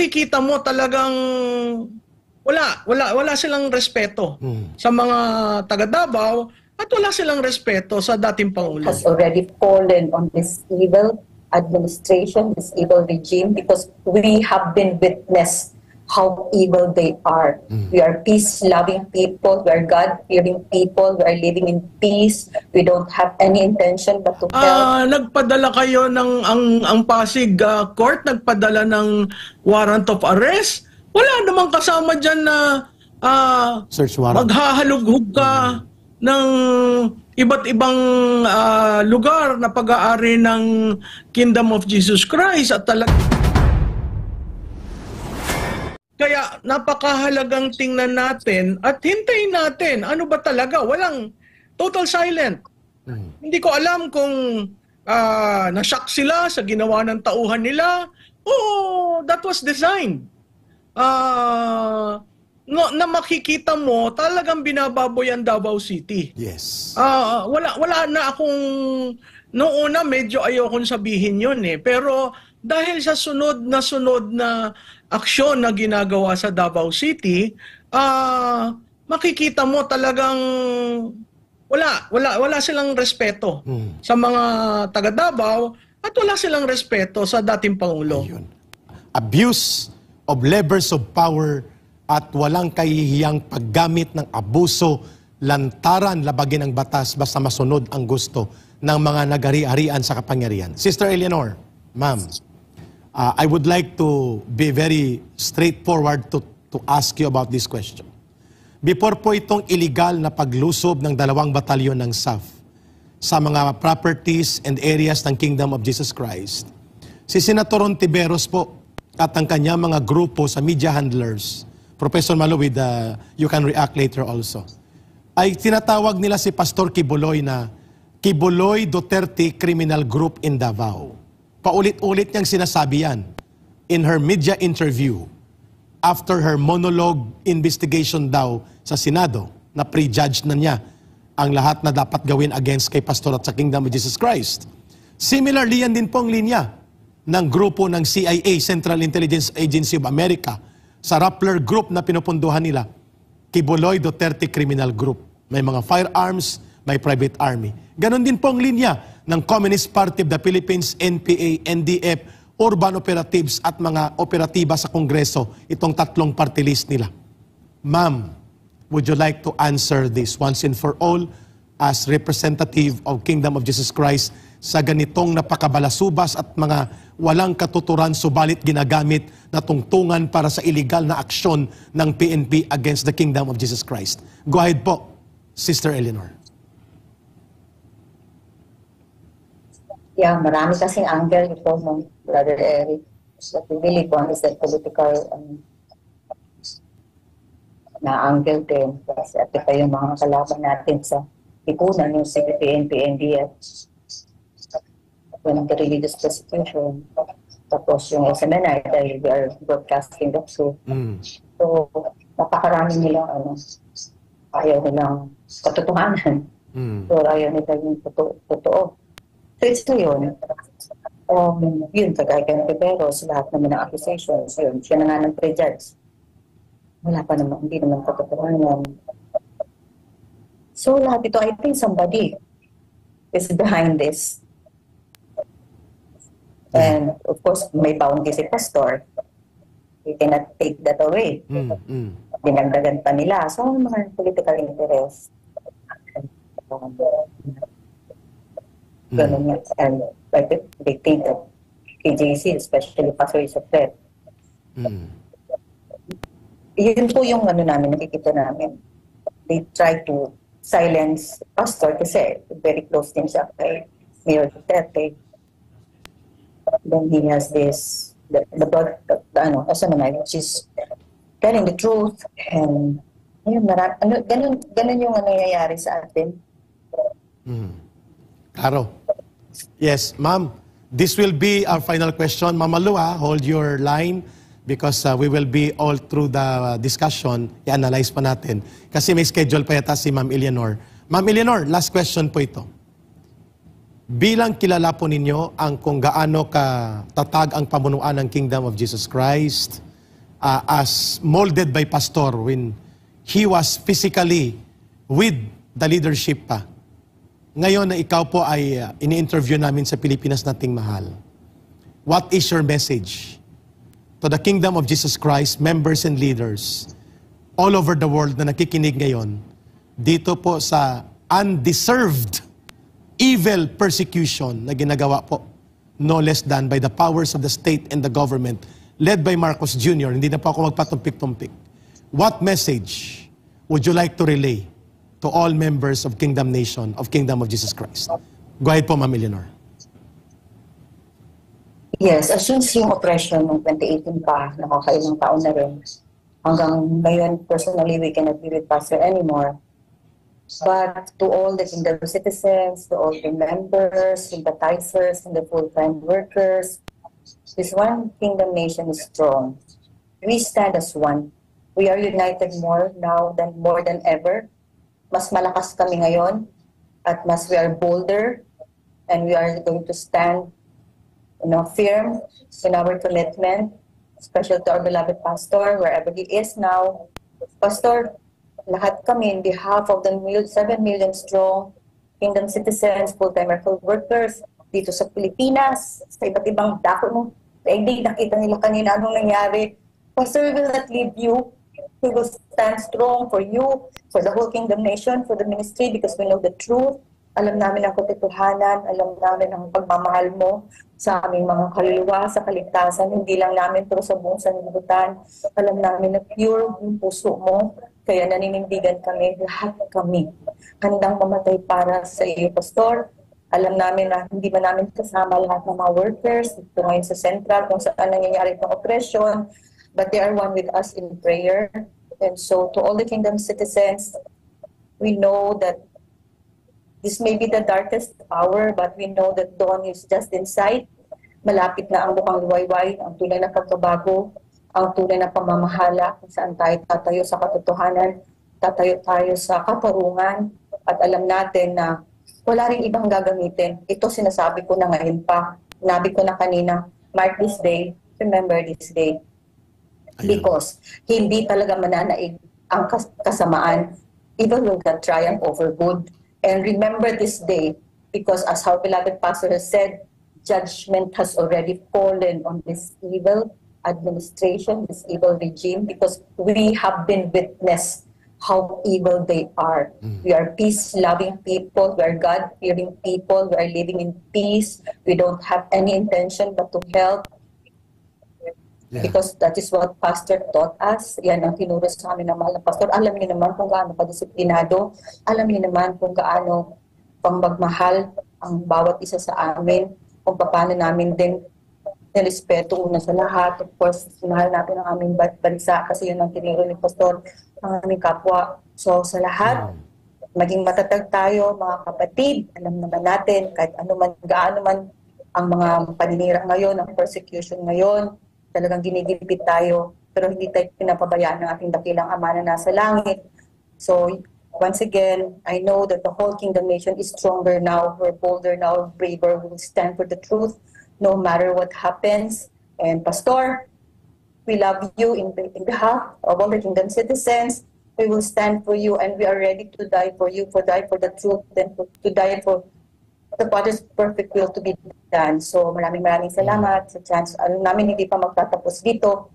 makikita mo talagang wala silang respeto sa mga taga Davao at wala silang respeto sa dating Pangulo. Has already fallen on this evil administration, this evil regime, because we have been witness how evil they are. We are peace-loving people, we are God-fearing people, we are living in peace, we don't have any intention but to help. Nagpadala kayo ng ang Pasig Court, nagpadala ng warrant of arrest. Wala namang kasama dyan na search warrant. Maghahalughog ka ng iba't ibang lugar na pag-aari ng Kingdom of Jesus Christ at Kaya napakahalagang tingnan natin at hintayin natin. Ano ba talaga? Walang total silent. Hindi ko alam kung na-shock sila sa ginawa ng tauhan nila. Oh, that was designed. Na makikita mo talagang binababoy ang Davao City. Yes. Wala na akong noong una medyo ayokong sabihin 'yon pero dahil sa sunod na aksyon na ginagawa sa Davao City, makikita mo talagang wala silang respeto sa mga taga Davao at wala silang respeto sa dating Pangulo. Ayun. Abuse of levers of power at walang kahihiyang paggamit ng abuso, lantaran, labagin ang batas basta masunod ang gusto ng mga nagari-arian sa kapangyarihan. Sister Eleanor, ma'am, I would like to be very straightforward to ask you about this question. Before po itong illegal na paglusob ng 2 batalyon ng SAF sa mga properties and areas ng Kingdom of Jesus Christ, si Senator Ontiveros po at ang kanyang mga grupo sa media handlers, Professor Maluwid, you can react later also, ay tinatawag nila si Pastor Kibuloy na Kibuloy Duterte Criminal Group in Davao. Paulit-ulit niyang sinasabi yan in her media interview after her monologue investigation daw sa Senado na pre-judge na niya ang lahat na dapat gawin against kay Pastor at sa Kingdom of Jesus Christ. Similarly, yan din po ang linya ng grupo ng CIA, Central Intelligence Agency of America, sa Rappler Group na pinupunduhan nila, Kibuloy Duterte Criminal Group. May mga firearms, may private army. Ganon din po ang linya ng Communist Party of the Philippines, NPA, NDF, urban operatives at mga operatiba sa Kongreso, itong 3 party list nila. Ma'am, would you like to answer this once and for all as representative of Kingdom of Jesus Christ sa ganitong napakabalasubas at mga walang katuturan subalit ginagamit na tungtungan para sa illegal na aksyon ng PNP against the Kingdom of Jesus Christ? Go ahead po, Sister Eleanor. Yeah, marami kasing angle ito ng Brother Eric. What we really want is that political na angle din. Kasi ito pa yung mga kalaban natin sa ipunan, yung CPP, NDF. Yung religious persecution. Tapos yung SMNI dahil we are broadcasting the truth. So, napakarami nilang ayaw nilang katotohanan. So, ayaw nila yung totoo. So, it's to yun. Yun, kagaya kay Ontiveros, lahat naman ng accusations. Yun, siya na nga ng pre-judge. Wala pa naman, hindi naman katotohanan. So, lahat ito, I think somebody is behind this. And, of course, may bounty si Pastor. You cannot take that away. Dinagdagan pa nila. So, mga political interest. Ganun nga. And they think that KJC, especially Pastor, is a threat. Yun po yung namin, nakikita namin. They try to silence Pastor kasi very close din siya kay Mayor Duterte. Then he has this, which is telling the truth. And yun, ganun yung nangyayari sa atin. Claro. Yes, ma'am. This will be our final question. Ma'am Malu, hold your line because we will be all through the discussion. I-analyze pa natin. Kasi may schedule pa yata si Ma'am Eleanor. Ma'am Eleanor, last question po ito. Bilang kilala po ninyo ang kung gaano katatag ang pamunuan ng Kingdom of Jesus Christ, as molded by Pastor when he was physically with the leadership pa. Ngayon na ikaw po ay ini-interview namin sa Pilipinas nating mahal. What is your message to the Kingdom of Jesus Christ, members and leaders all over the world na nakikinig ngayon dito po sa undeserved evil persecution na ginagawa po no less than by the powers of the state and the government led by Marcos Jr. Hindi na po ako magpatumpik-tumpik. What message would you like to relay to all members of Kingdom Nation, of Kingdom of Jesus Christ? Go ahead po, Ma'am Eleanor. Yes, since yung oppression ng 2018 pa, nakakailang taon na rin, hanggang ngayon, personally, we cannot be with Pastor anymore. But to all the Kingdom citizens, to all the members, sympathizers, and the full-time workers, this one Kingdom Nation is strong. We stand as one. We are united more now than more than ever. Mas malakas kami ngayon at mas we are bolder and we are going to stand firm in our commitment, especially to our beloved pastor, wherever he is now. Pastor, lahat kami in behalf of the 7 million strong Kingdom citizens, full-time workers dito sa Pilipinas, sa iba't ibang dako mo. Hindi nakita nila kanina anong nangyari. Pastor, we will not leave you. We will stand strong for you, for the whole Kingdom Nation, for the ministry, because we know the truth. Alam namin ang katotohanan, alam namin ang pagmamahal mo sa aming mga kaluluwa, sa kaligtasan, hindi lang namin pero sa buong sanlibutan. Alam namin na pure yung puso mo, kaya naninindigan kami, lahat kami, handang mamatay para sa iyo, Pastor. Alam namin na hindi ba namin kasama lahat ng mga workers dito ngayon sa Central, kung saan nangyayari itong oppression, but they are one with us in prayer. And so to all the Kingdom citizens, we know that this may be the darkest hour, but we know that dawn is just in sight. Malapit na ang bukang luwayway, ang tunay na pagbabago, ang tunay na pamamahala, kung saan tayo tatayo sa katotohanan, tatayo tayo sa katarungan, at alam natin na wala rin ibang gagamitin. Ito sinasabi ko na ngayon pa, nabi ko na kanina, mark this day, remember this day. Because hindi talaga mananaig ang kasamaan, evil will not triumph over good. And remember this day, because as our beloved pastor has said, judgment has already fallen on this evil administration, this evil regime, because we have been witness how evil they are. We are peace-loving people, we are God-fearing people, we are living in peace, we don't have any intention but to help. Yeah. Because that is what Pastor taught us. Yan ang tinuro sa amin ng mahal na Pastor. Alam niyo naman kung gaano kadisiplinado. Alam niyo naman kung gaano pangmagmahal ang bawat isa sa amin. Kung paano namin din nirespeto una sa lahat. Of course, mahal natin ang aming bansa kasi yun ang tinuro ni Pastor, ang aming kapwa. So sa lahat, maging matatag tayo mga kapatid. Alam naman natin kahit ano man, gaano man ang mga paninira ngayon, ang persecution ngayon, talagang ginigipit tayo, pero hindi tayo pinapabayaan ng ating dakilang Ama na nasa langit. So, once again, I know that the whole Kingdom Nation is stronger now, we're bolder now, braver, we will stand for the truth, no matter what happens. And Pastor, we love you in behalf of all the Kingdom citizens. We will stand for you and we are ready to die for you, die for the truth, then to die for the Father's perfect will to be done. So maraming salamat sa chance. Alam namin hindi pa magtatapos dito.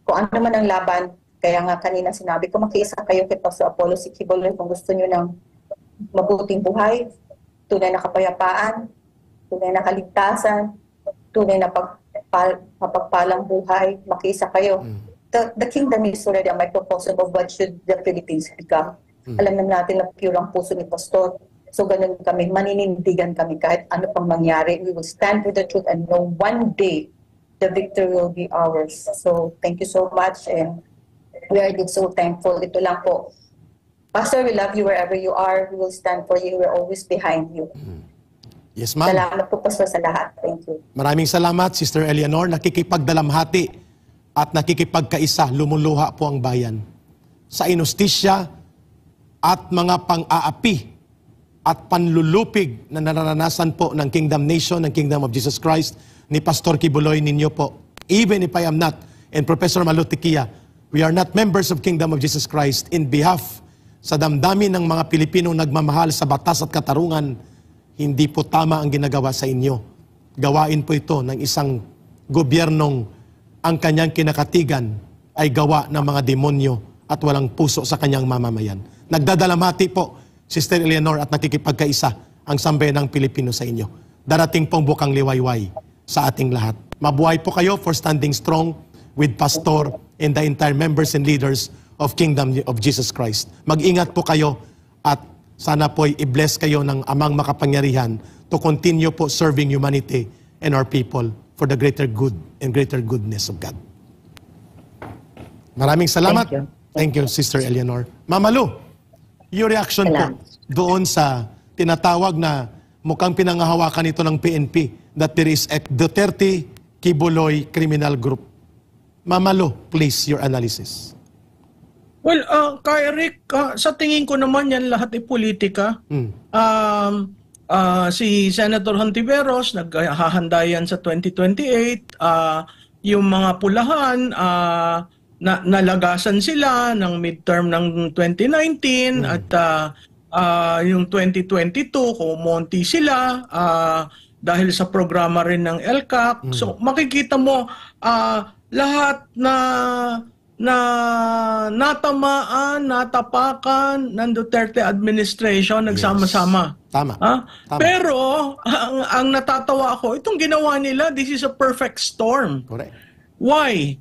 Kung ano man ang laban, kaya nga kanina sinabi ko, makiisa kayo kay Pastor Apollo Sikibuloy kung gusto nyo ng mabuting buhay, tunay na kapayapaan, tunay na kaligtasan, tunay na mapagpalang buhay, makiisa kayo. The kingdom is already a microcosm of what should the Philippines become. Alam na natin na pure ang puso ni Pastor. So ganun kami, maninindigan kami kahit ano pang mangyari. We will stand for the truth and know one day the victory will be ours. So thank you so much and we are so thankful. Ito lang po. Pastor, we love you wherever you are. We will stand for you. We're always behind you. Yes, ma'am. Salamat po, Pastor, sa lahat. Thank you. Maraming salamat, Sister Eleanor. Nakikipagdalamhati at nakikipagkaisa. Lumuluha po ang bayan sa inustisya at mga pang-aapi at panlulupig na nararanasan po ng Kingdom Nation, ng Kingdom of Jesus Christ, ni Pastor Kibuloy ninyo po. Even if I am not and Professor Malutikia, we are not members of Kingdom of Jesus Christ. In behalf sa damdamin ng mga Pilipinong nagmamahal sa batas at katarungan, hindi po tama ang ginagawa sa inyo. Gawain po ito ng isang gobyernong ang kanyang kinakatigan ay gawa ng mga demonyo at walang puso sa kanyang mamamayan. Nagdadalamhati po, Sister Eleanor, at nakikipagkaisa ang sambayan ng Pilipino sa inyo. Darating pong bukang liwayway sa ating lahat. Mabuhay po kayo for standing strong with Pastor and the entire members and leaders of Kingdom of Jesus Christ. Mag-ingat po kayo at sana po'y i-bless kayo ng Amang makapangyarihan to continue po serving humanity and our people for the greater good and greater goodness of God. Maraming salamat. Thank you, Sister Eleanor. Mama Lu, your reaction po doon sa tinatawag na mukhang pinangahawakan ito ng PNP that there is a Duterte Kibuloy criminal group. Mama Lu, please, your analysis. Well, Kay Rick, sa tingin ko naman yan lahat ay politika. Si Senator Hontiveros, naghahanda yan sa 2028. Yung mga pulahan, nalagasan sila ng midterm ng 2019 at yung 2022, kumonti sila dahil sa programa rin ng LCAC. So makikita mo lahat na natamaan, natapakan ng Duterte administration nagsama-sama. Tama. Tama. Pero ang natatawa ako, itong ginawa nila, this is a perfect storm. Correct. Why?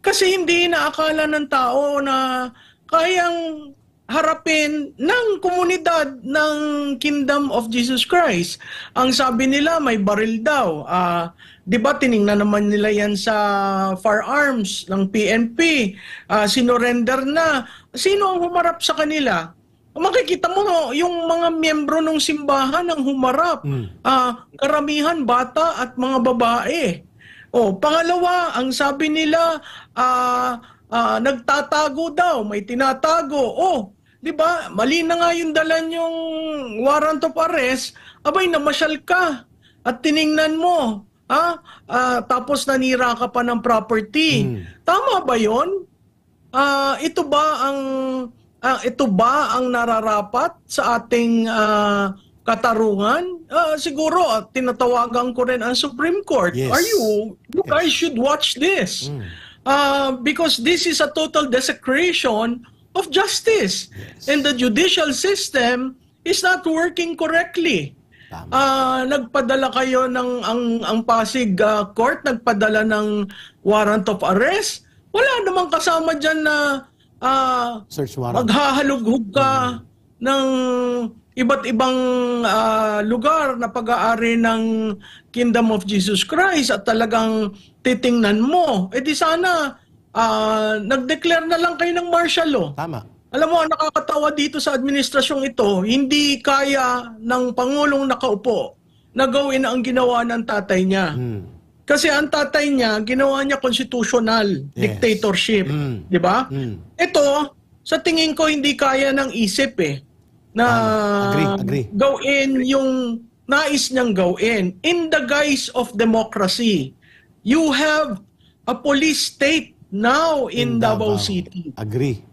Kasi hindi inaakala ng tao na kayang harapin ng komunidad ng Kingdom of Jesus Christ. Ang sabi nila, may baril daw. Di ba tiningnan naman nila yan sa firearms ng PNP. Sinorender na. Sino ang humarap sa kanila? Makikita mo, yung mga miyembro ng simbahan ang humarap. Karamihan bata at mga babae. Pangalawa, ang sabi nila, nagtatago daw, may tinatago. Di ba? Mali na nga yung dalan yung warrant of arrest. Abay, namasyal ka at tiningnan mo. Tapos nanira ka pa ng property. Tama ba yun? Ito ba ang nararapat sa ating katarungan? Siguro, tinatawagan ko rin ang Supreme Court. Yes. You guys should watch this. Because this is a total desecration of justice. Yes. And the judicial system is not working correctly. Nagpadala kayo ng ang Pasig Court, nagpadala ng warrant of arrest. Wala namang kasama dyan na search warrant. Maghahalughog ka ng iba't ibang lugar na pag-aari ng Kingdom of Jesus Christ at talagang titingnan mo. Di sana nag-declare na lang kayo ng martial law. Tama. Alam mo, ang nakakatawa dito sa administrasyong ito, hindi kaya ng Pangulong nakaupo na gawin ang ginawa ng tatay niya. Kasi ang tatay niya, ginawa niya constitutional dictatorship. Di ba? Ito, sa tingin ko, hindi kaya ng isip na Agree. gawin yung nais niyang gawin. In the guise of democracy, you have a police state now in Davao City. Agree.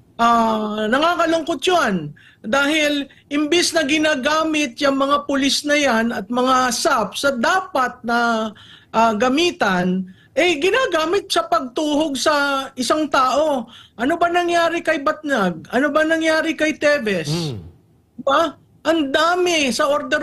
Nakakalungkot yun. Dahil imbis na ginagamit yung mga pulis na yan at mga SAP sa dapat na gamitan, ginagamit sa pagtuhog sa isang tao. Ano ba nangyari kay Batnag? Ano ba nangyari kay Teves? Diba? Ang dami sa order of